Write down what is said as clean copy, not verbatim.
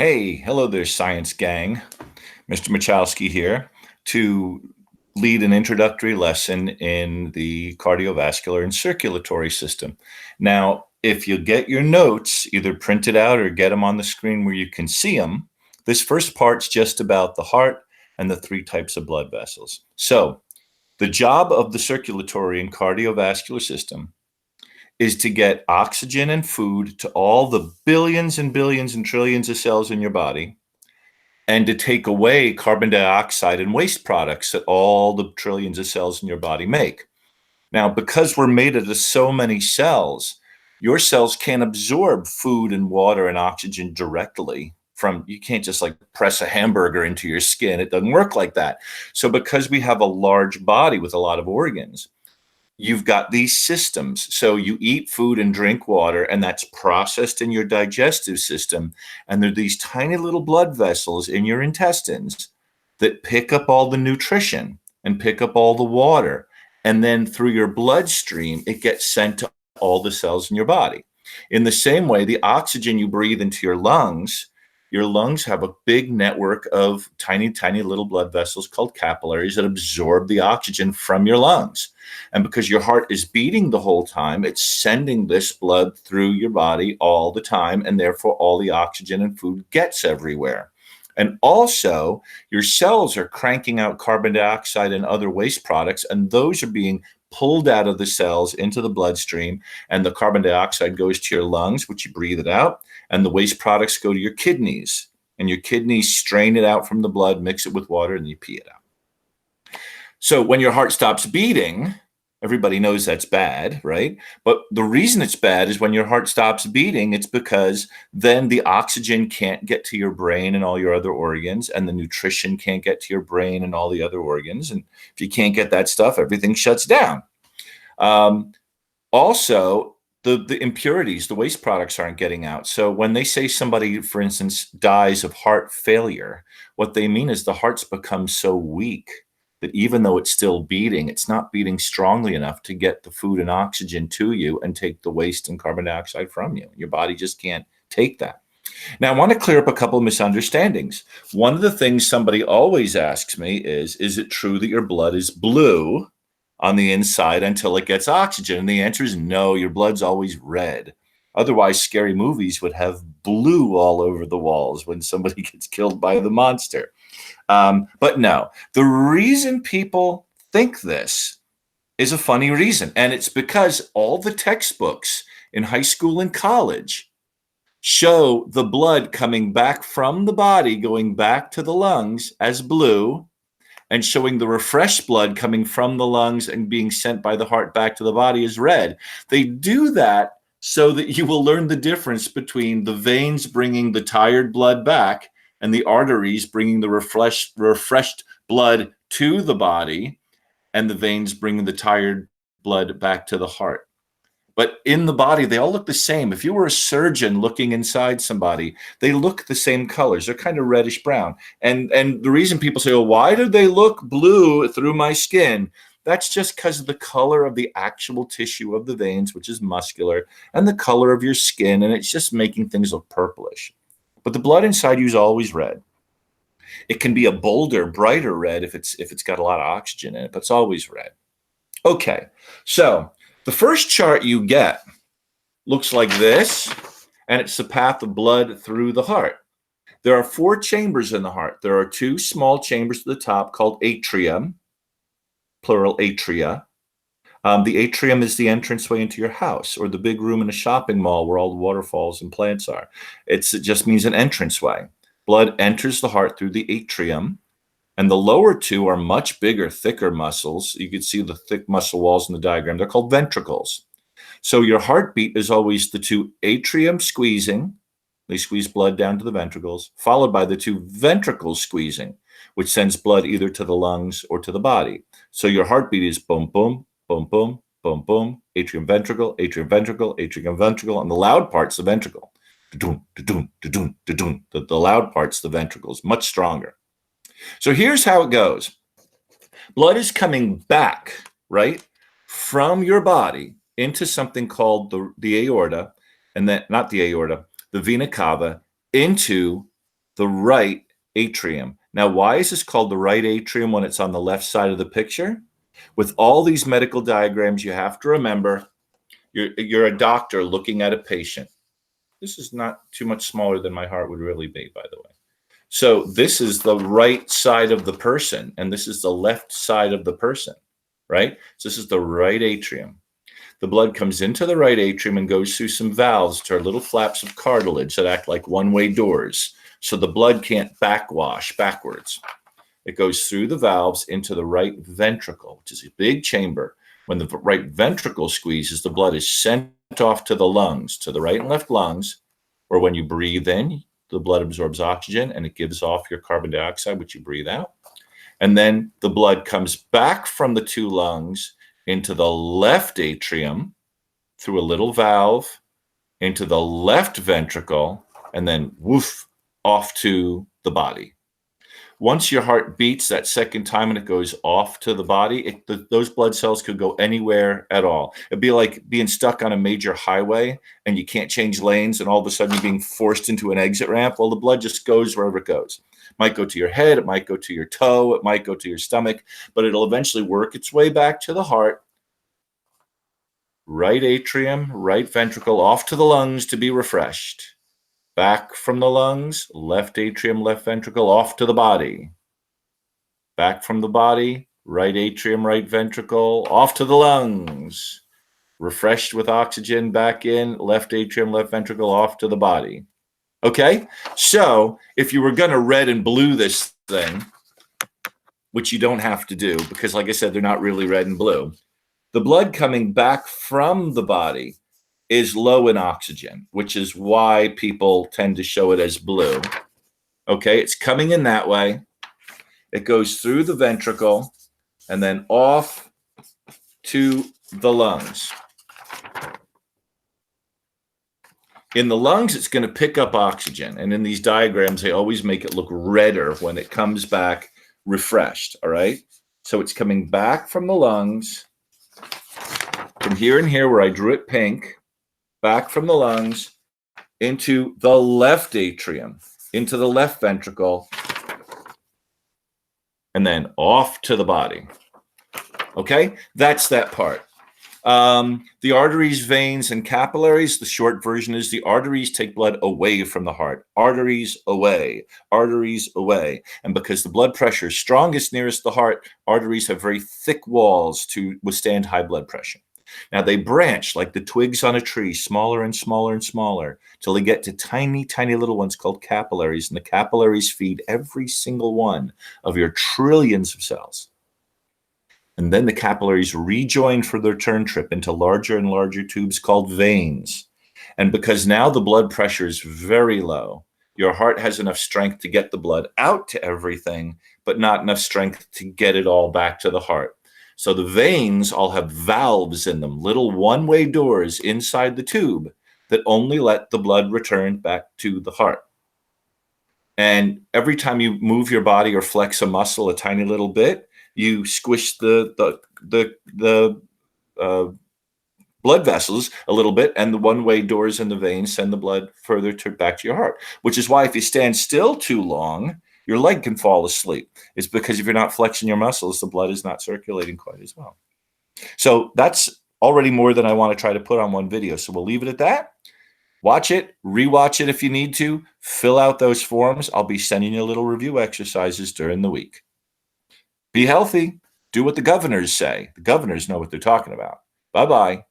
Hey, hello there, science gang. Mr. Michalski here to lead an introductory lesson in the cardiovascular and circulatory system. Now, if you get your notes either printed out or get them on the screen where you can see them, this first part's just about the heart and the three types of blood vessels. So, the job of the circulatory and cardiovascular system is to get oxygen and food to all the billions and billions and trillions of cells in your body and to take away carbon dioxide and waste products that all the trillions of cells in your body make. Now, because we're made out of so many cells, your cells can't absorb food and water and oxygen directly from, you can't just like press a hamburger into your skin. It doesn't work like that. So because we have a large body with a lot of organs, you've got these systems. So you eat food and drink water, and that's processed in your digestive system. And there are these tiny little blood vessels in your intestines that pick up all the nutrition and pick up all the water. And then through your bloodstream, it gets sent to all the cells in your body. In the same way, the oxygen you breathe into your lungs have a big network of tiny, tiny little blood vessels called capillaries that absorb the oxygen from your lungs. And because your heart is beating the whole time, it's sending this blood through your body all the time, and therefore all the oxygen and food gets everywhere. And also, your cells are cranking out carbon dioxide and other waste products, and those are being pulled out of the cells into the bloodstream, and the carbon dioxide goes to your lungs, which you breathe it out, and the waste products go to your kidneys, and your kidneys strain it out from the blood, mix it with water, and you pee it out. So when your heart stops beating, everybody knows that's bad, right? But the reason it's bad is when your heart stops beating, it's because then the oxygen can't get to your brain and all your other organs, and the nutrition can't get to your brain and all the other organs. And if you can't get that stuff, everything shuts down. Also, the impurities, the waste products aren't getting out. So when they say somebody, for instance, dies of heart failure, what they mean is the heart's become so weak that even though it's still beating, it's not beating strongly enough to get the food and oxygen to you and take the waste and carbon dioxide from you. Your body just can't take that. Now, I want to clear up a couple of misunderstandings. One of the things somebody always asks me is it true that your blood is blue on the inside until it gets oxygen? And the answer is no, your blood's always red. Otherwise, scary movies would have blue all over the walls when somebody gets killed by the monster. But no, the reason people think this is a funny reason. And it's because all the textbooks in high school and college show the blood coming back from the body, going back to the lungs as blue, and showing the refreshed blood coming from the lungs and being sent by the heart back to the body as red. They do that so that you will learn the difference between the veins bringing the tired blood back and the arteries bringing the refreshed blood to the body, and the veins bringing the tired blood back to the heart. But in the body, they all look the same. If you were a surgeon looking inside somebody, they look the same colors. They're kind of reddish brown. And the reason people say, oh, why do they look blue through my skin? That's just because of the color of the actual tissue of the veins, which is muscular, and the color of your skin, and it's just making things look purplish. But the blood inside you is always red. It can be a bolder, brighter red if it's got a lot of oxygen in it, but it's always red. Okay, so the first chart you get looks like this, and it's the path of blood through the heart. There are 4 chambers in the heart. There are 2 small chambers at the top called atrium, plural atria. The atrium is the entranceway into your house, or the big room in a shopping mall where all the waterfalls and plants are. It just means an entranceway. Blood enters the heart through the atrium, and the lower 2 are much bigger, thicker muscles. You can see the thick muscle walls in the diagram. They're called ventricles. So your heartbeat is always the 2 atrium squeezing. They squeeze blood down to the ventricles, followed by the 2 ventricles squeezing, which sends blood either to the lungs or to the body. So your heartbeat is boom, boom, boom, boom, boom, boom, atrium, ventricle, atrium, ventricle, atrium, ventricle, and the loud part's the ventricle. Da-doom, da-doom, da-doom, da-doom. The loud part's the ventricles, much stronger. So here's how it goes. Blood is coming back, right, from your body into something called the aorta, and then not the aorta, the vena cava, into the right atrium. Now, why is this called the right atrium when it's on the left side of the picture? With all these medical diagrams, you have to remember you're a doctor looking at a patient. This is not too much smaller than my heart would really be, by the way. So this is the right side of the person, and this is the left side of the person, right? So this is the right atrium. The blood comes into the right atrium and goes through some valves, which are little flaps of cartilage that act like one-way doors. So the blood can't backwash backwards. It goes through the valves into the right ventricle, which is a big chamber. When the right ventricle squeezes, the blood is sent off to the lungs, to the right and left lungs, or when you breathe in, the blood absorbs oxygen and it gives off your carbon dioxide, which you breathe out. And then the blood comes back from the two lungs into the left atrium through a little valve into the left ventricle, and then woof, off to the body. Once your heart beats that second time and it goes off to the body, those blood cells could go anywhere at all. It'd be like being stuck on a major highway and you can't change lanes and all of a sudden you're being forced into an exit ramp. Well, the blood just goes wherever it goes. It might go to your head, it might go to your toe, it might go to your stomach, but it'll eventually work its way back to the heart. Right atrium, right ventricle, off to the lungs to be refreshed. Back from the lungs, left atrium, left ventricle, off to the body. Back from the body, right atrium, right ventricle, off to the lungs. Refreshed with oxygen, back in, left atrium, left ventricle, off to the body. Okay? So if you were going to red and blue this thing, which you don't have to do because, like I said, they're not really red and blue, the blood coming back from the body is low in oxygen, which is why people tend to show it as blue. Okay, it's coming in that way. It goes through the ventricle and then off to the lungs. In the lungs, it's going to pick up oxygen. And in these diagrams, they always make it look redder when it comes back refreshed, all right? So it's coming back from the lungs, from here and here where I drew it pink, back from the lungs into the left atrium, into the left ventricle, and then off to the body. Okay, that's that part. The arteries, veins, and capillaries, the short version is the arteries take blood away from the heart. Arteries away, arteries away. And because the blood pressure is strongest nearest the heart, arteries have very thick walls to withstand high blood pressure. Now they branch like the twigs on a tree, smaller and smaller and smaller, till they get to tiny, tiny little ones called capillaries. And the capillaries feed every single one of your trillions of cells. And then the capillaries rejoin for their return trip into larger and larger tubes called veins. And because now the blood pressure is very low, your heart has enough strength to get the blood out to everything, but not enough strength to get it all back to the heart. So the veins all have valves in them, little one-way doors inside the tube that only let the blood return back to the heart. And every time you move your body or flex a muscle a tiny little bit, you squish the blood vessels a little bit, and the one-way doors in the veins send the blood further back to your heart, which is why if you stand still too long, your leg can fall asleep. It's because if you're not flexing your muscles, the blood is not circulating quite as well. So that's already more than I want to try to put on one video. So we'll leave it at that. Watch it, rewatch it if you need to, fill out those forms. I'll be sending you little review exercises during the week. Be healthy. Do what the governors say. The governors know what they're talking about. Bye-bye.